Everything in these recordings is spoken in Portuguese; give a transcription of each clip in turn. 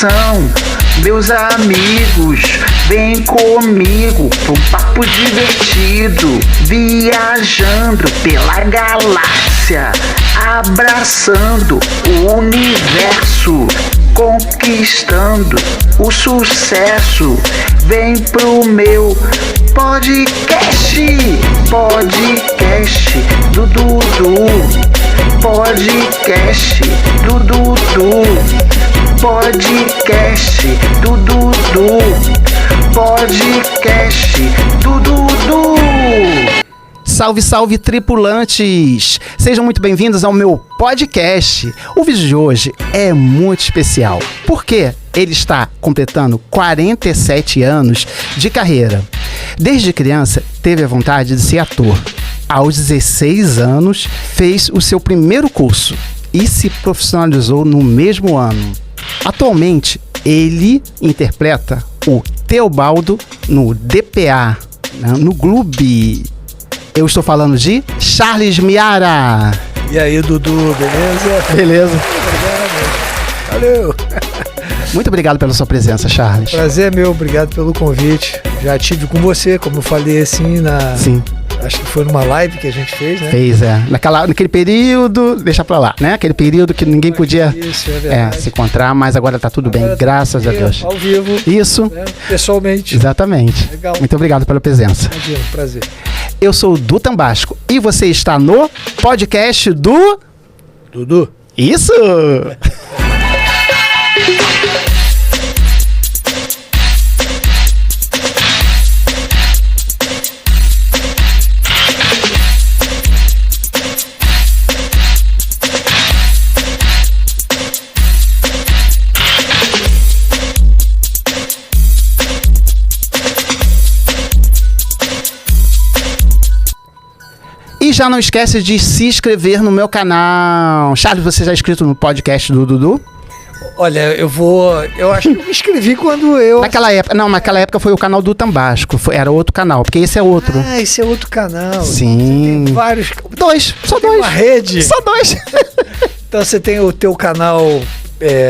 atenção, meus amigos, vem comigo pra um papo divertido, viajando pela galáxia, abraçando o universo, conquistando o sucesso. Vem pro meu podcast do Dudu, podcast do Dudu, podcast do Dudu, podcast do Dudu. Salve, salve, tripulantes! Sejam muito bem-vindos ao meu podcast. O vídeo de hoje é muito especial, porque ele está completando 47 anos de carreira. Desde criança, teve a vontade de ser ator. Aos 16 anos, fez o seu primeiro curso e se profissionalizou no mesmo ano. Atualmente, ele interpreta o Teobaldo no DPA, no Gloob. Eu estou falando de Charles Miara. E aí, Dudu, beleza? Beleza. Valeu. Muito obrigado pela sua presença, Charles. Prazer é meu, obrigado pelo convite. Já tive com você, como eu falei assim, Sim. Acho que foi numa live que a gente fez, né? Fez, é. Naquele período, deixa pra lá, né? Aquele período que ninguém podia Isso, é verdade. se encontrar, mas agora tá tudo bem, graças a Deus. Ao vivo, Isso, né? Pessoalmente. exatamente. Legal. Muito obrigado pela presença. Imagina, prazer. Eu sou o Du Tambasco e você está no podcast do... Dudu. Isso! E já não esquece de se inscrever no meu canal. Charles, você já é inscrito no podcast do Dudu? Olha, eu acho que eu me inscrevi quando eu... Naquela época foi o canal do Tambasco, era outro canal, porque esse é outro. Ah, esse é outro canal. Sim. Tem vários... Só Tem dois. uma rede. Só dois. Então você tem o teu canal...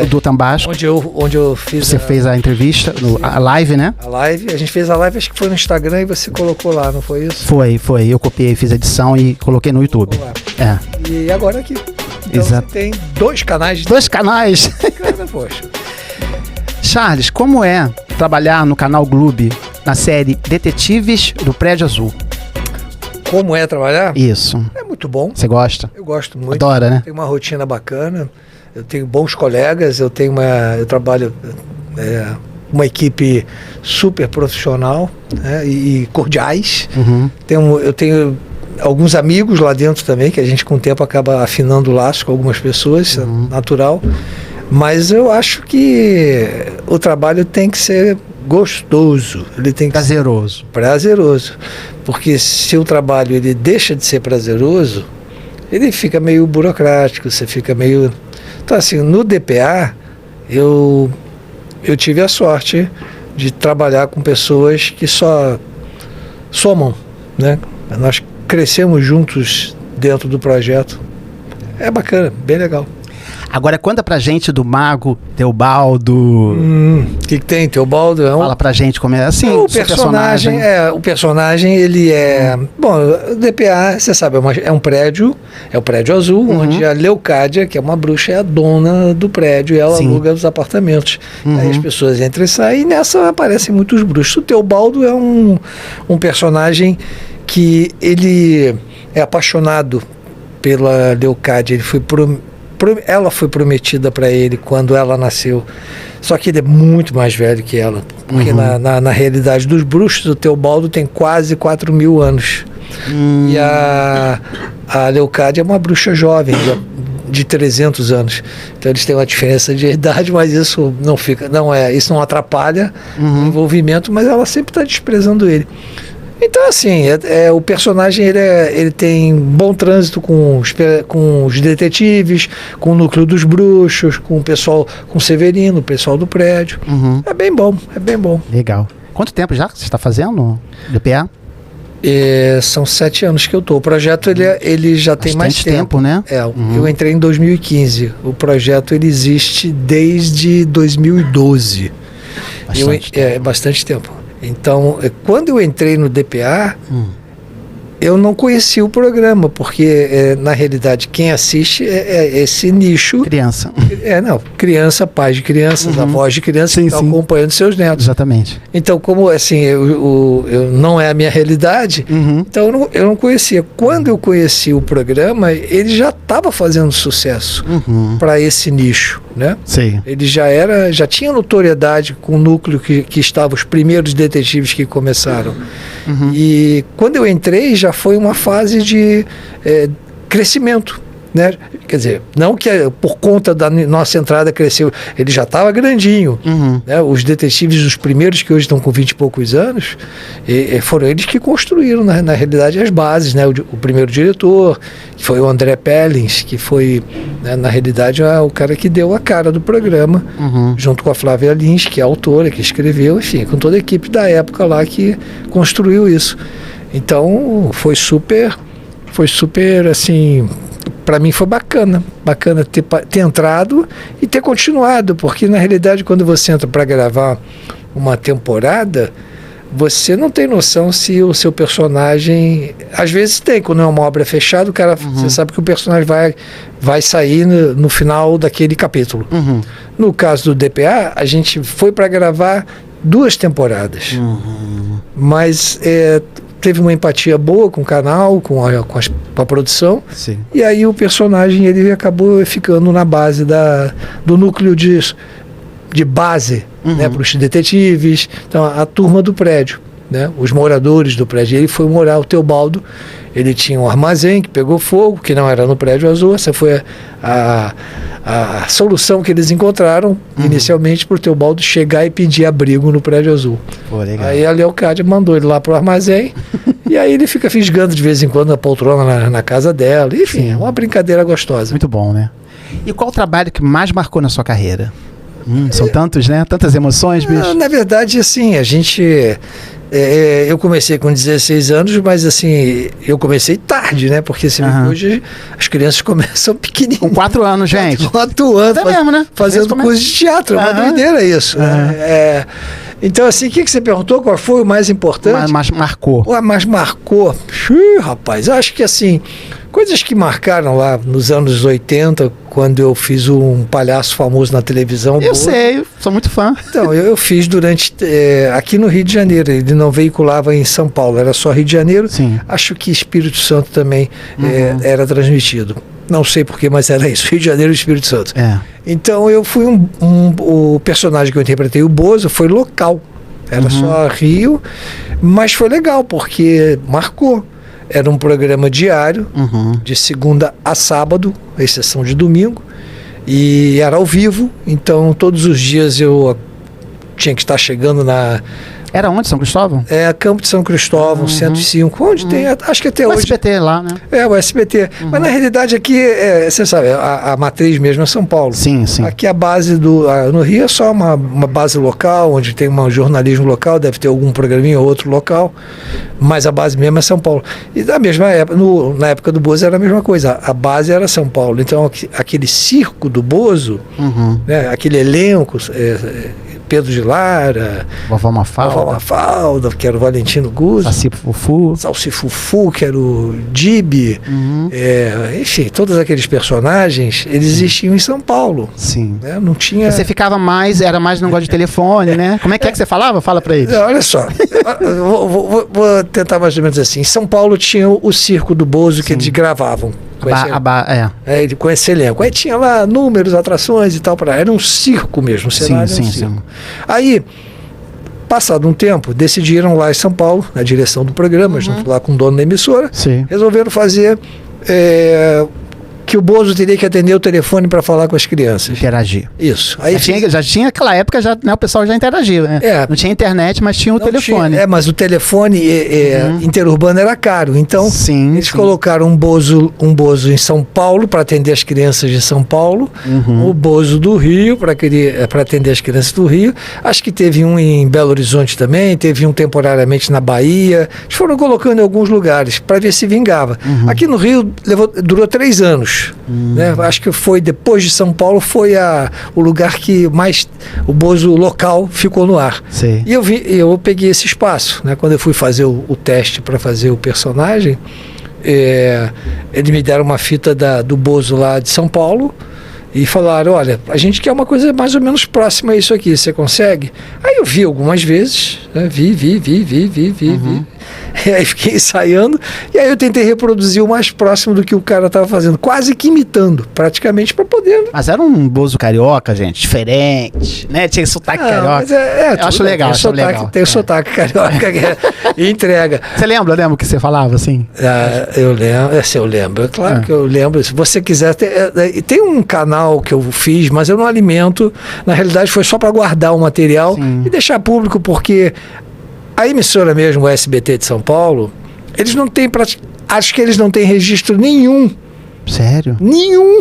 O do Tambasco. Onde eu fiz Você fez a entrevista, a live, né? a live. A gente fez a live, acho que foi no Instagram e você colocou lá, não foi isso? Foi. Eu copiei, fiz a edição e coloquei no YouTube. Colocou É. E agora aqui. Então Exato. você tem dois canais. Dois canais. Bacana, poxa. Charles, como é trabalhar no canal Gloob, na série Detetives do Prédio Azul? Como é trabalhar? Isso. É muito bom. Você gosta? Eu gosto muito. Adora, né? Tem uma rotina bacana. Eu tenho bons colegas. Eu trabalho uma equipe super profissional, né, e cordiais. Uhum. Eu tenho alguns amigos lá dentro também, que a gente com o tempo acaba afinando o laço com algumas pessoas, isso é natural. Mas eu acho que o trabalho tem que ser gostoso, ele tem que ser prazeroso. Porque se o trabalho ele deixa de ser prazeroso, ele fica meio burocrático, você fica meio... Então assim, no DPA, eu tive a sorte de trabalhar com pessoas que só somam, né? Nós crescemos juntos dentro do projeto. É bacana, bem legal. Agora conta pra gente do Mago Teobaldo. O que tem? Teobaldo é um... Fala pra gente como é assim. O personagem, ele é... Bom, o DPA, você sabe, é um prédio, é o Prédio Azul, onde a Leucádia, que é uma bruxa, é a dona do prédio, e ela aluga os apartamentos. Aí as pessoas entram e saem, e nessa aparecem muitos bruxos. O Teobaldo é um personagem que ele é apaixonado pela Leucádia. Ela foi prometida para ele quando ela nasceu. Só que ele é muito mais velho que ela. Porque na realidade dos bruxos, o Teobaldo tem quase 4.000 anos. E a Leucádia é uma bruxa jovem, de 300 anos. Então eles têm uma diferença de idade, mas isso isso não atrapalha o envolvimento, mas ela sempre está desprezando ele. Então, assim, o personagem ele tem bom trânsito com os detetives, com o núcleo dos bruxos, com o pessoal, com o Severino, o pessoal do prédio. É bem bom, é bem bom. Legal. Quanto tempo já que você está fazendo DPA? São 7 anos que eu tô. O projeto ele já tem mais Bastante tempo, né? Eu entrei em 2015. O projeto ele existe desde 2012. Bastante tempo. Então, quando eu entrei no DPA, eu não conhecia o programa, porque na realidade quem assiste é esse nicho. Criança. Criança, pais de crianças, avós de crianças que estão acompanhando seus netos. Exatamente. Então, como assim, eu não é a minha realidade, então eu não conhecia. Quando eu conheci o programa, ele já estava fazendo sucesso para esse nicho, né? Sim. Ele já tinha notoriedade com o núcleo que estavam os primeiros detetives que começaram. E quando eu entrei, já foi uma fase de crescimento, né? Quer dizer, não que por conta da nossa entrada cresceu, ele já estava grandinho, né? Os detetives, os primeiros que hoje estão com 20 e poucos anos, foram eles que construíram na realidade as bases, né? O primeiro diretor, que foi o André Pellins, que foi, né, na realidade o cara que deu a cara do programa, junto com a Flávia Lins, que é a autora, que escreveu, enfim, com toda a equipe da época lá que construiu isso. Então foi super assim, para mim foi bacana ter entrado e ter continuado, porque na realidade quando você entra para gravar uma temporada, você não tem noção se o seu personagem, às vezes tem, quando é uma obra fechada, o cara, você sabe que o personagem vai sair no final daquele capítulo. No caso do DPA, a gente foi para gravar 2 temporadas, mas teve uma empatia boa com o canal, com a produção. Sim. E aí o personagem ele acabou ficando na base do núcleo de base, né, para os detetives, então a turma do prédio, né, os moradores do prédio. Ele foi morar, o Teobaldo, ele tinha um armazém que pegou fogo, que não era no prédio azul. Essa foi a solução que eles encontraram inicialmente para o Teobaldo chegar e pedir abrigo no prédio azul. Pô, legal. Aí a Leocádia mandou ele lá pro armazém e aí ele fica fisgando de vez em quando a poltrona na casa dela. Enfim, é uma brincadeira gostosa. Muito bom, né? E qual o trabalho que mais marcou na sua carreira? São tantos, né? Tantas emoções, bicho. Na verdade, assim, a gente... eu comecei com 16 anos, mas assim, eu comecei tarde, né? Porque assim, hoje as crianças começam pequenininhas. Com 4 anos, gente. 4 anos. É mesmo, né? Fazendo curso de teatro. É uma doideira isso. Então, assim, o que você perguntou? Qual foi o mais importante? Mas marcou. Mas marcou. Rapaz, eu acho que assim, coisas que marcaram lá nos anos 80, quando eu fiz um palhaço famoso na televisão. Eu sei, sou muito fã. Então, eu fiz durante... aqui no Rio de Janeiro, ele não veiculava em São Paulo, era só Rio de Janeiro. Sim. Acho que Espírito Santo também era transmitido. Não sei porquê, mas era isso, Rio de Janeiro e Espírito Santo. Então eu fui o personagem que eu interpretei, o Bozo, foi local. Era só Rio, mas foi legal, porque marcou. Era um programa diário, de segunda a sábado, à exceção de domingo, e era ao vivo, então todos os dias eu tinha que estar chegando na... Era onde, São Cristóvão? Campo de São Cristóvão, 105, onde tem, acho que até o hoje... O SBT lá, né? O SBT. Mas na realidade aqui, você sabe, a matriz mesmo é São Paulo. Sim, sim. Aqui a base no Rio é só uma base local, onde tem um jornalismo local, deve ter algum programinha ou outro local, mas a base mesmo é São Paulo. E da mesma época, na época do Bozo era a mesma coisa, a base era São Paulo. Então aquele circo do Bozo, né, aquele elenco... Pedro de Lara, Vovó Mafalda, que era o Valentino Guzzo, Salsifufu, que era o Dibi, enfim, todos aqueles personagens, eles existiam em São Paulo. Sim. Né? Não tinha... Você ficava era mais no negócio de telefone, né? Como é que você falava? Fala pra eles. Olha só, vou tentar mais ou menos assim. Em São Paulo tinha o circo do Bozo que eles gravavam. Com esse elenco. Aí tinha lá números, atrações e tal. Era um circo mesmo, o cenário era um circo. Aí, passado um tempo, decidiram lá em São Paulo, na direção do programa, junto lá com o dono da emissora, resolveram fazer que o Bozo teria que atender o telefone para falar com as crianças. Interagir. Isso. Aí Já tinha aquela época, né, o pessoal já interagia, né? Não tinha internet, mas tinha o telefone. Mas o telefone interurbano era caro. Então, eles colocaram um Bozo em São Paulo para atender as crianças de São Paulo, o Bozo do Rio para atender as crianças do Rio. Acho que teve um em Belo Horizonte também, teve um temporariamente na Bahia. Eles foram colocando em alguns lugares para ver se vingava. Aqui no Rio durou 3 anos. Né? Acho que foi depois de São Paulo, foi o lugar que mais o Bozo local ficou no ar. Sim. E eu peguei esse espaço, né? Quando eu fui fazer o teste para fazer o personagem, eles me deram uma fita do Bozo lá de São Paulo e falaram, olha, a gente quer uma coisa mais ou menos próxima a isso aqui, você consegue? Aí eu vi algumas vezes, né? Vi. E aí fiquei ensaiando, e aí eu tentei reproduzir o mais próximo do que o cara estava fazendo, quase que imitando, praticamente, para poder... Mas era um Bozo carioca, gente, diferente, né? Tinha sotaque carioca. Mas eu acho legal, Tem o sotaque carioca que entrega. Você lembra o que você falava, assim? Eu lembro, claro que eu lembro. Se você quiser, tem um canal que eu fiz, mas eu não alimento, na realidade foi só para guardar o material e deixar público, porque a emissora mesmo, o SBT de São Paulo, eles não têm, acho que eles não têm registro nenhum. Sério? Nenhum.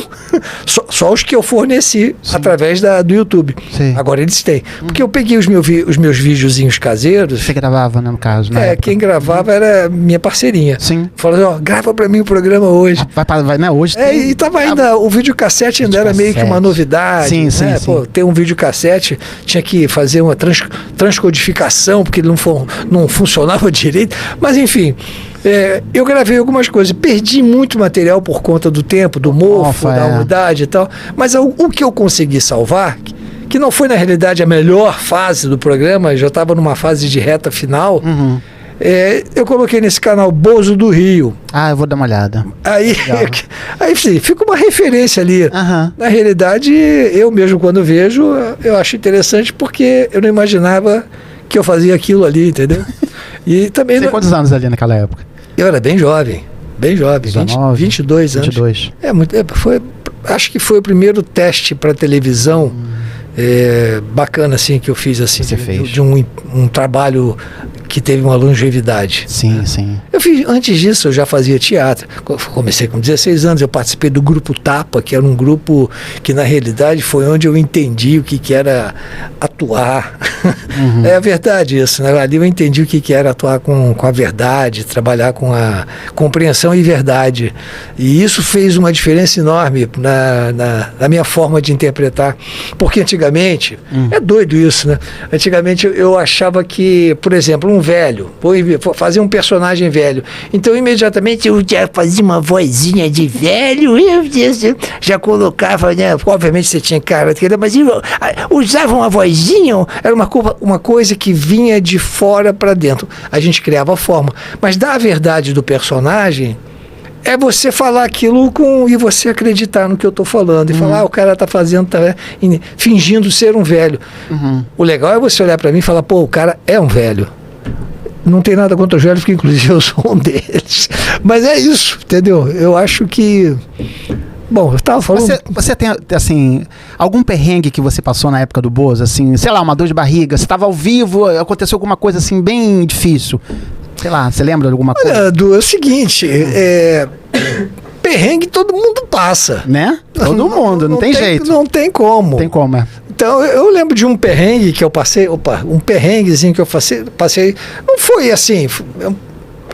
Só os que eu forneci através do YouTube. Sim. Agora eles têm. Porque eu peguei os meus videozinhos caseiros. Você gravava, né, no caso, né? Quem gravava era minha parceria. Sim. Falou assim, grava pra mim o programa hoje. Vai, né? Hoje tem... E tava ainda, o videocassete ainda era meio que uma novidade. Sim, né? sim. Pô, ter um videocassete, tinha que fazer uma transcodificação, porque ele não funcionava direito. Mas enfim... eu gravei algumas coisas, perdi muito material por conta do tempo, do mofo, da umidade e tal, mas o que eu consegui salvar, que não foi na realidade a melhor fase do programa, já estava numa fase de reta final, eu coloquei nesse canal Bozo do Rio. Eu vou dar uma olhada. Aí fica uma referência ali. Na realidade, eu mesmo quando vejo, eu acho interessante porque eu não imaginava que eu fazia aquilo ali, entendeu? E também... Você tem quantos anos ali naquela época? Eu era bem jovem, 19, 22 anos. 22. Acho que foi o primeiro teste para televisão bacana assim que eu fiz assim, de um trabalho que teve uma longevidade. Sim, sim. Antes disso eu já fazia teatro. Comecei com 16 anos, eu participei do grupo Tapa, que era um grupo que na realidade foi onde eu entendi o que era atuar. É verdade isso, né? Ali eu entendi o que era atuar com a verdade, trabalhar com a compreensão e verdade. E isso fez uma diferença enorme na minha forma de interpretar. Porque antigamente, é doido isso, né? Antigamente eu achava que, por exemplo, um velho, vou fazer um personagem velho. Então, imediatamente, eu já fazia uma vozinha de velho, eu já colocava, né? Obviamente você tinha cara, mas eu usava uma vozinha, era uma coisa que vinha de fora para dentro. A gente criava a forma. Mas da verdade do personagem, é você falar aquilo e você acreditar no que eu estou falando. E falar, o cara está fazendo, fingindo ser um velho. O legal é você olhar para mim e falar, o cara é um velho. Não tem nada contra os velhos, porque inclusive eu sou um deles. Mas é isso, entendeu? Eu acho que... Bom, eu estava falando... Você tem, assim, algum perrengue que você passou na época do Bozo? Assim, sei lá, uma dor de barriga, você estava ao vivo, aconteceu alguma coisa assim bem difícil? Sei lá, você lembra de alguma coisa? É o seguinte, perrengue todo mundo passa. Né? Todo mundo, não tem jeito. Não tem como. Não tem como, Então, eu lembro de um perrengue que eu passei, um perrenguezinho que eu passei, não foi assim,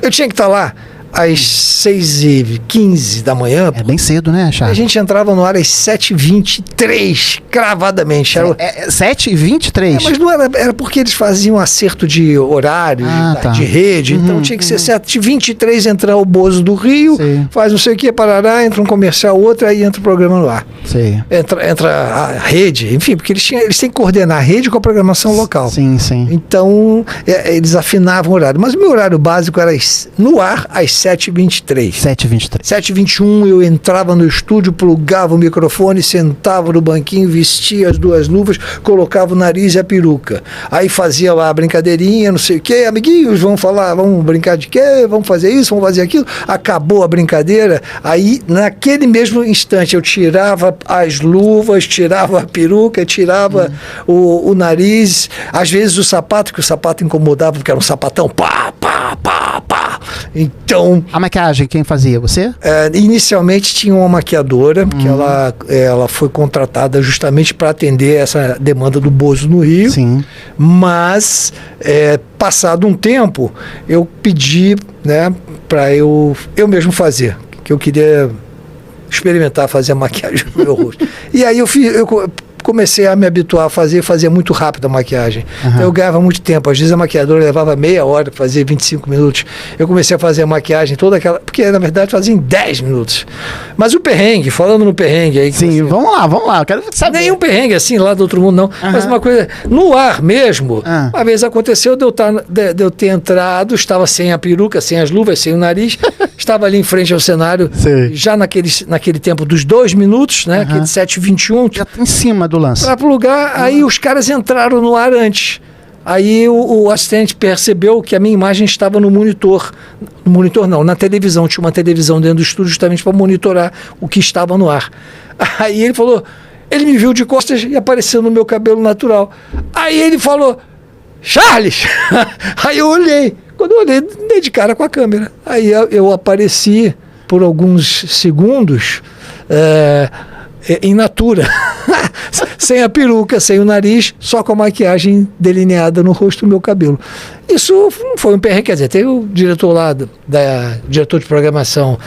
eu tinha que estar lá às 6h15 da manhã. É bem cedo, né, Charles? A gente entrava no ar às 7h23, cravadamente. 7h23? Mas não era porque eles faziam acerto de horário, de rede, então tinha que ser 7h23, entrar o Bozo do Rio, faz não sei o que, parará, entra um comercial, outro, aí entra o programa no ar. Sim. Entra a rede, enfim, porque eles têm que coordenar a rede com a programação local. Sim, sim. Então, eles afinavam o horário. Mas o meu horário básico era no ar às 7h23. 7h23. 7h21 eu entrava no estúdio, plugava o microfone, sentava no banquinho, vestia as 2 luvas, colocava o nariz e a peruca. Aí fazia lá a brincadeirinha, não sei o quê, amiguinhos, vamos falar, vamos brincar de quê? Vamos fazer isso, vamos fazer aquilo. Acabou a brincadeira, aí naquele mesmo instante eu tirava as luvas, tirava a peruca, tirava o nariz, às vezes o sapato, que o sapato incomodava, porque era um sapatão, pá, pá, pá, pá. Então... A maquiagem, quem fazia? Você? Inicialmente tinha uma maquiadora, que ela foi contratada justamente para atender essa demanda do Bozo no Rio. Sim. Mas, passado um tempo, eu pedi, né, para eu mesmo fazer, que eu queria experimentar fazer a maquiagem no meu rosto. E aí eu comecei a me habituar a fazia muito rápido a maquiagem. Então eu ganhava muito tempo. Às vezes a maquiadora levava meia hora para fazer 25 minutos. Eu comecei a fazer a maquiagem toda aquela... Porque, na verdade, fazia em 10 minutos. Mas o perrengue, falando no perrengue aí... Sim, vamos lá. Eu quero saber. Nenhum perrengue assim, lá do outro mundo, não. Mas uma coisa... No ar mesmo, uma vez aconteceu de eu ter entrado, estava sem a peruca, sem as luvas, sem o nariz, estava ali em frente ao cenário, Sei. já naquele tempo dos 2 minutos, né? Aquele 7h21... Já tá em cima do lance. Para plugar, aí os caras entraram no ar antes. Aí o assistente percebeu que a minha imagem estava no monitor. No monitor não, na televisão. Tinha uma televisão dentro do estúdio justamente para monitorar o que estava no ar. Aí ele falou, ele me viu de costas e apareceu no meu cabelo natural. Aí ele falou, Charles! Aí eu olhei. Quando eu olhei, dei de cara com a câmera. Aí eu apareci por alguns segundos em natura. Sem a peruca, sem o nariz, só com a maquiagem delineada no rosto do meu cabelo. Isso foi um perrengue, quer dizer, tem o diretor lá, diretor de programação,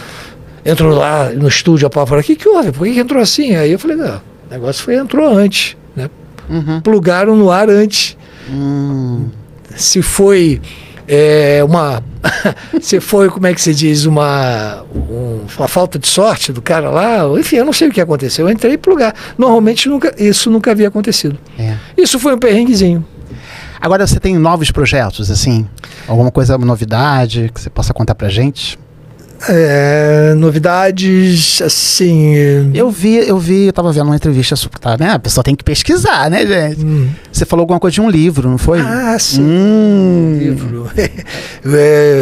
entrou lá no estúdio, a pau falou, o que houve? Por que entrou assim? Aí eu falei, não, o negócio entrou antes, né? Plugaram no ar antes. Se foi se foi, como é que se diz, uma falta de sorte do cara lá, enfim, eu não sei o que aconteceu, eu entrei e plugar. Normalmente isso nunca havia acontecido. Isso foi um perrenguezinho. Agora você tem novos projetos, assim? Alguma coisa, uma novidade que você possa contar pra gente? Novidades, assim... Eu tava vendo uma entrevista, né? A pessoa tem que pesquisar, né, gente? Você falou alguma coisa de um livro, não foi? Ah, sim. Um livro.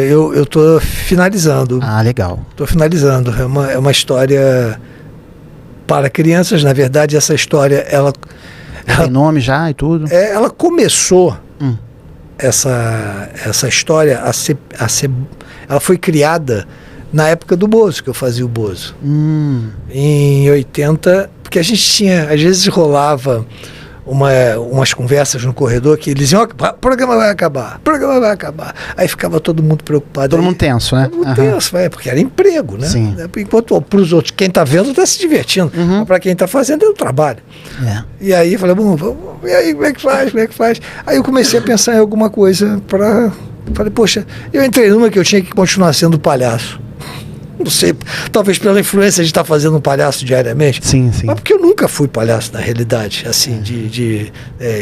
Eu tô finalizando. Ah, legal. Tô finalizando. É uma história para crianças. Na verdade, essa história, ela tem nome já e tudo? Ela começou, essa história, ela foi criada na época do Bozo, que eu fazia o Bozo. Em 80, porque a gente tinha, às vezes rolava umas conversas no corredor que eles diziam, o programa vai acabar. Aí ficava todo mundo preocupado. Todo mundo tenso, né? Todo mundo tenso, porque era emprego, né? Sim. Enquanto para os outros, quem está vendo está se divertindo. Para quem está fazendo é um trabalho. E aí eu falei, e aí, como é que faz? Aí eu comecei a pensar em alguma coisa falei, poxa, eu entrei numa que eu tinha que continuar sendo palhaço. Não sei, talvez pela influência de estar fazendo um palhaço diariamente. Sim. Mas porque eu nunca fui palhaço, na realidade, assim, de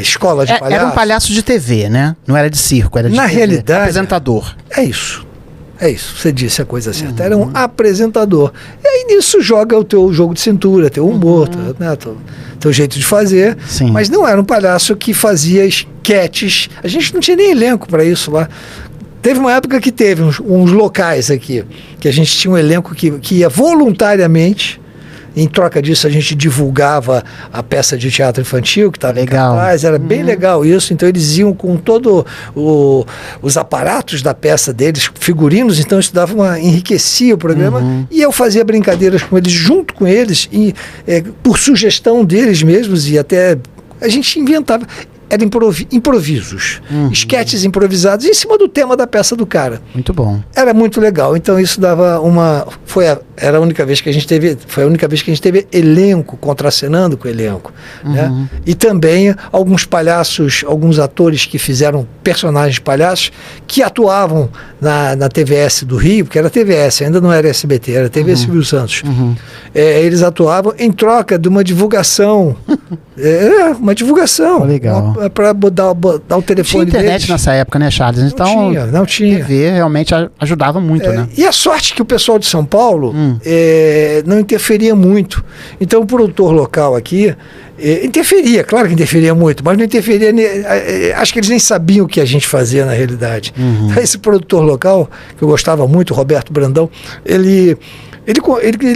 escola de palhaço. Era um palhaço de TV, né? Não era de circo, era de na TV. Realidade, Apresentador. É isso, você disse a coisa certa. Era um apresentador. E aí nisso joga o teu jogo de cintura, teu humor, teu jeito de fazer. Sim. Mas não era um palhaço que fazia esquetes. A gente não tinha nem elenco para isso lá. Teve uma época que teve uns locais aqui, que a gente tinha um elenco que ia voluntariamente. Em troca disso, a gente divulgava a peça de teatro infantil que estava em cartaz. Era bem legal isso. Então, eles iam com todos os aparatos da peça deles, figurinos. Então, isso enriquecia o programa. E eu fazia brincadeiras com eles, junto com eles, por sugestão deles mesmos. E até a gente inventava... Eram improvisos, esquetes improvisados em cima do tema da peça do cara. Muito bom. Era muito legal. Então isso dava era a única vez que a gente teve, foi a única vez que a gente teve elenco, contracenando com o elenco. Né? E também alguns palhaços, alguns atores que fizeram personagens palhaços que atuavam na TVS do Rio, porque era TVS, ainda não era SBT, era TV Silvio Santos. Eles atuavam em troca de uma divulgação. Uma divulgação. Legal. para dar o telefone Tinha internet deles. nessa época, né, Charles? Então, Não tinha. TV realmente ajudava muito, né? E a sorte que o pessoal de São Paulo não interferia muito. Então o produtor local aqui interferia, claro que interferia muito, mas não interferia. Acho que eles nem sabiam o que a gente fazia na realidade. Esse produtor local, que eu gostava muito, Roberto Brandão, ele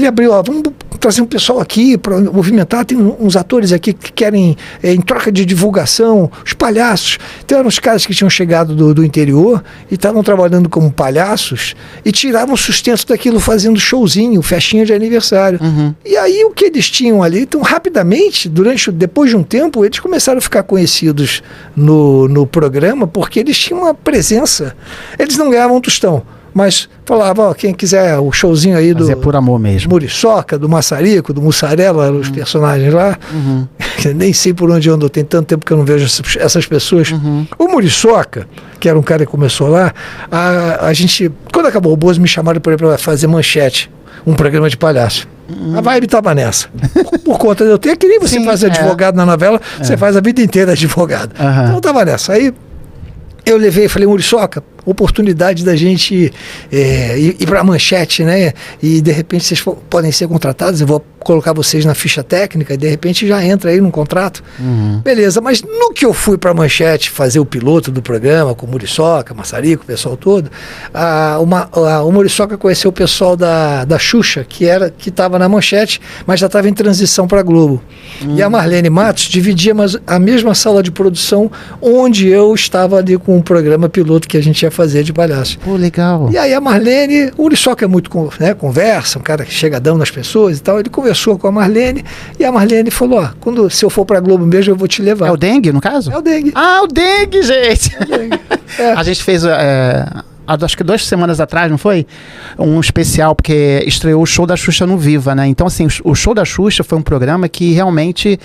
abriu, vamos trazer um pessoal aqui para movimentar, tem uns atores aqui que querem, em troca de divulgação, os palhaços. Então eram os caras que tinham chegado do interior e estavam trabalhando como palhaços e tiravam sustento daquilo fazendo showzinho, festinha de aniversário. E aí o que eles tinham ali, então rapidamente, depois de um tempo, eles começaram a ficar conhecidos no programa porque eles tinham uma presença. Eles não ganhavam um tostão, mas falava, ó, quem quiser o showzinho aí Mas é por amor mesmo. Muriçoca, do Maçarico, do Mussarela, os personagens lá, nem sei por onde andou, tem tanto tempo que eu não vejo essas pessoas. O Muriçoca, que era um cara que começou lá, a gente, quando acabou o Bozo, me chamaram para fazer Manchete, um programa de palhaço. A vibe estava nessa. Por conta de eu ter, que nem você faz advogado na novela, você faz a vida inteira advogado. Então eu estava nessa. Aí eu levei e falei, Muriçoca, oportunidade da gente ir para a Manchete, né? E de repente vocês podem ser contratados, eu vou colocar vocês na ficha técnica e de repente já entra aí num contrato. Beleza, mas no que eu fui para a Manchete fazer o piloto do programa com o Muriçoca, Maçarico, o pessoal todo, o Muriçoca conheceu o pessoal da Xuxa, que estava na Manchete, mas já estava em transição para a Globo. E a Marlene Matos dividia a mesma sala de produção onde eu estava ali com o programa piloto que a gente ia fazer de palhaço. Pô, legal. E aí a Marlene, o Muriçoca é muito, conversa, um cara que chegadão nas pessoas e tal, ele conversou com a Marlene e a Marlene falou, ó, se eu for pra Globo mesmo, eu vou te levar. É o Dengue, no caso? É o Dengue. Ah, o Dengue, gente! É o Dengue. A gente fez, acho que 2 semanas atrás, não foi? Um especial, porque estreou o show da Xuxa no Viva, né? Então, assim, o show da Xuxa foi um programa que realmente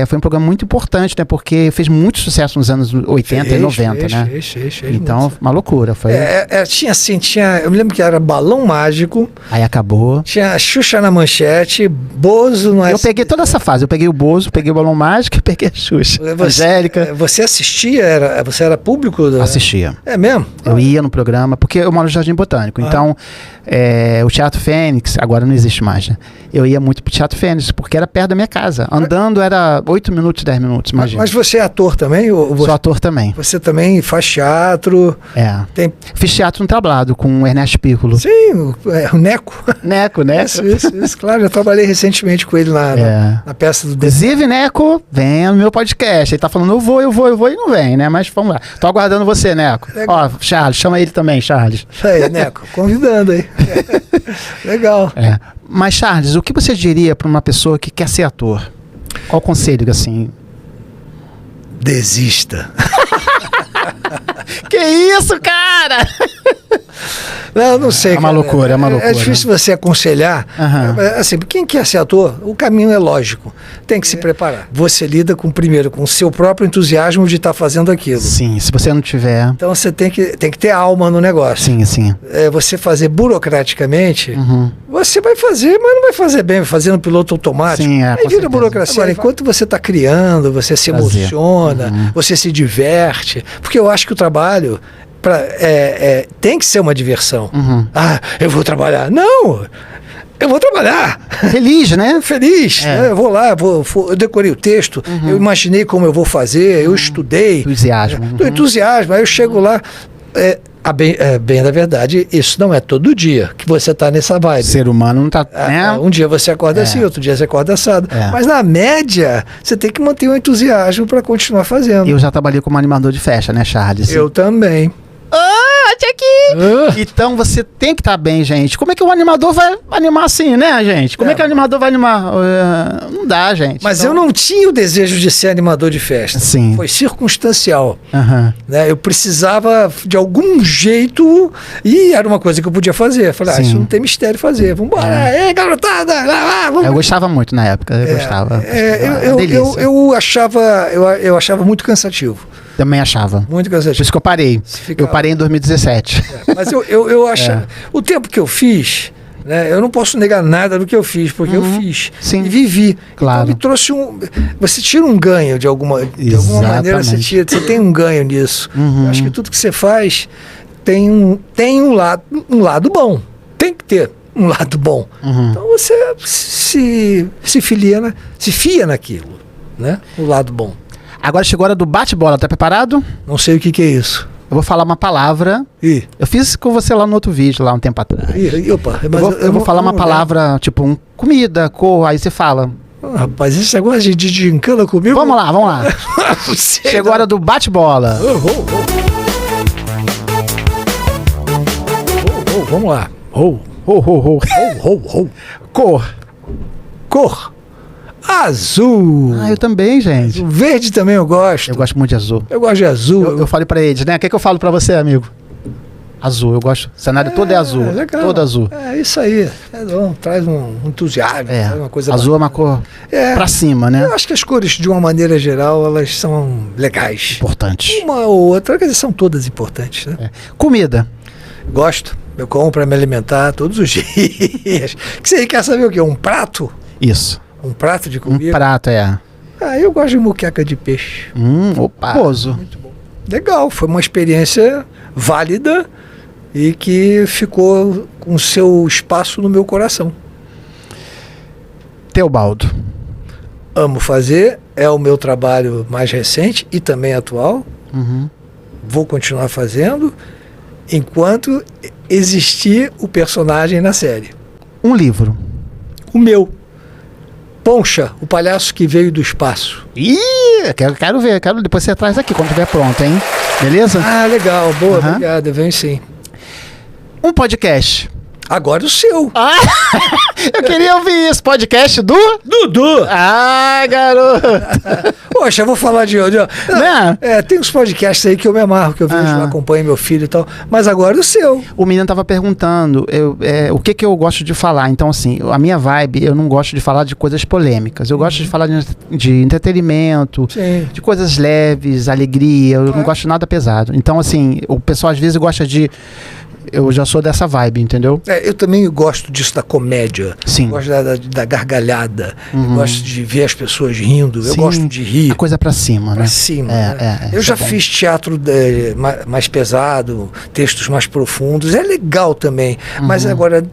foi um programa muito importante, né? Porque fez muito sucesso nos anos 80 e 90, né? Fez então, muito. uma loucura. Foi... Eu me lembro que era Balão Mágico. Aí acabou. Tinha a Xuxa na Manchete, Bozo no Eu peguei toda essa fase. Eu peguei o Bozo, peguei o Balão Mágico e peguei a Xuxa. Angélica. Você assistia? Você era público? Assistia. É mesmo? Eu ia no programa, porque eu moro no Jardim Botânico. Então, o Teatro Fênix, agora não existe mais, né? Eu ia muito pro Teatro Fênix, porque era perto da minha casa. Andando era 8 minutos, 10 minutos, imagina. Mas você é ator também? Sou ator também. Você também faz teatro? Fiz teatro no tablado com o Ernesto Piccolo. Sim, o Neco. Neco, né? Isso, claro. Eu trabalhei recentemente com ele na peça do... Inclusive, Neco, vem no meu podcast. Ele tá falando, eu vou e não vem, né? Mas vamos lá. Tô aguardando você, Neco. Legal. Ó, Charles, chama ele também, Charles. Isso aí, Neco, convidando aí. Legal. Mas, Charles, o que você diria para uma pessoa que quer ser ator? Qual conselho, assim? Desista. Que isso, cara? Não sei. É uma loucura, é uma loucura. É difícil você aconselhar. Assim, quem quer ser ator, o caminho é lógico. Tem que se preparar. Você lida primeiro com o seu próprio entusiasmo de estar fazendo aquilo. Sim, se você não tiver... Então você tem que ter alma no negócio. Sim. Você fazer burocraticamente, você vai fazer, mas não vai fazer bem, vai fazer no piloto automático. Sim, aí vira burocracia. Agora, enquanto você está criando, você se emociona, você se diverte. Porque eu acho que o trabalho... tem que ser uma diversão. Eu vou trabalhar. Não! Eu vou trabalhar. Feliz, né? Feliz. Né? Eu vou lá, eu decorei o texto, eu imaginei como eu vou fazer, eu estudei. Entusiasmo. Entusiasmo. Aí eu chego lá... bem da verdade, isso não é todo dia que você está nessa vibe. O ser humano não está... Um dia você acorda assim, outro dia você acorda assado. Mas na média, você tem que manter o entusiasmo para continuar fazendo. Eu já trabalhei como animador de festa, né, Charles? Eu também. Tinha aqui. Então você tem que estar bem, gente. Como é que o animador vai animar assim, né, gente? Como é que o animador vai animar? Não dá, gente. Mas eu não tinha o desejo de ser animador de festa. Sim. Foi circunstancial. Né? Eu precisava, de algum jeito, e era uma coisa que eu podia fazer. Eu falei, isso não tem mistério fazer. Vamos embora. Garotada, vamos. Eu gostava muito na época. Eu gostava. Eu achava muito cansativo. Também achava. Muito cansativo. Por isso que eu parei. Eu parei em 2017. Mas eu achava... O tempo que eu fiz, né? Eu não posso negar nada do que eu fiz, porque eu fiz. Sim. E vivi. Claro. Então me trouxe Você tira um ganho de alguma maneira, você tem um ganho nisso. Eu acho que tudo que você faz tem um lado bom. Tem que ter um lado bom. Então você se fia naquilo, né? O lado bom. Agora chegou a hora do bate-bola, tá preparado? Não sei o que é isso. Eu vou falar uma palavra. Eu fiz isso com você lá no outro vídeo, lá um tempo atrás. Opa, Eu vou falar uma palavra, tipo, comida, cor, aí você fala. Rapaz, esse negócio de gincana comigo... Vamos lá. Não sei, Chegou a hora do bate-bola. Vamos lá. Cor. Azul. Eu também, gente. O verde também eu gosto. Eu gosto muito de azul. Eu gosto de azul. Eu falei pra eles, né? O que eu falo pra você, amigo? Azul, eu gosto. O cenário todo é azul. Legal. Todo azul. É isso aí. Traz um entusiasmo. Traz uma coisa azul é uma cor pra cima, né? Eu acho que as cores, de uma maneira geral, elas são legais. Importantes. Uma ou outra, quer dizer, são todas importantes, né? Comida. Gosto. Eu como pra me alimentar todos os dias. Você quer saber o quê? Um prato? Isso. Um prato de comida? Um prato, Eu gosto de muqueca de peixe. Opa. Pozo. Muito bom. Legal, foi uma experiência válida e que ficou com seu espaço no meu coração. Teobaldo. Amo fazer, é o meu trabalho mais recente e também atual. Vou continuar fazendo enquanto existir o personagem na série. Um livro. O meu. Poncha, o palhaço que veio do espaço. Quero ver. Depois você traz aqui quando estiver pronto, hein? Beleza? Legal. Boa, obrigado. Vem sim. Um podcast. Agora o seu. Eu queria ouvir esse podcast do Dudu. Garoto. Poxa, eu vou falar de onde? Né? Tem uns podcasts aí que eu me amarro, que eu vejo, acompanho meu filho e tal. Mas agora o seu. O menino tava perguntando o que eu gosto de falar. Então, assim, a minha vibe, eu não gosto de falar de coisas polêmicas. Eu gosto de falar de entretenimento, Sim. de coisas leves, alegria. Eu não gosto de nada pesado. Então, assim, o pessoal às vezes gosta de... Eu já sou dessa vibe, entendeu? Eu também gosto disso da comédia. Sim. Gosto da gargalhada. Eu gosto de ver as pessoas rindo. Eu gosto de rir. A coisa pra cima, né? Pra cima. Né? Eu já fiz teatro mais pesado, textos mais profundos. É legal também. Mas agora,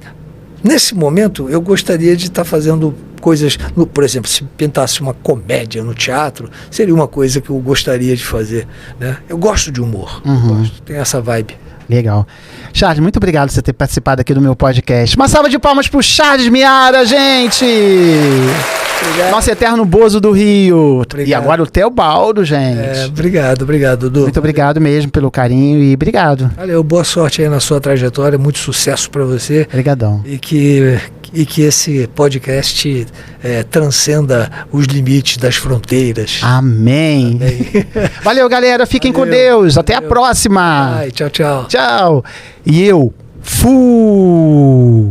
nesse momento, eu gostaria de estar fazendo coisas... Por exemplo, se pintasse uma comédia no teatro, seria uma coisa que eu gostaria de fazer. Né? Eu gosto de humor. Tem essa vibe. Legal. Charles, muito obrigado por você ter participado aqui do meu podcast. Uma salva de palmas pro Charles Miara, gente! Obrigado. Nosso eterno Bozo do Rio. Obrigado. E agora o Teobaldo, gente. Obrigado, Dudu. Muito obrigado mesmo pelo carinho e obrigado. Valeu, boa sorte aí na sua trajetória, muito sucesso para você. Obrigadão. E que esse podcast transcenda os limites das fronteiras. Amém. Valeu, galera. Fiquem com Deus. Até a próxima. Tchau, tchau. Tchau. E eu fui.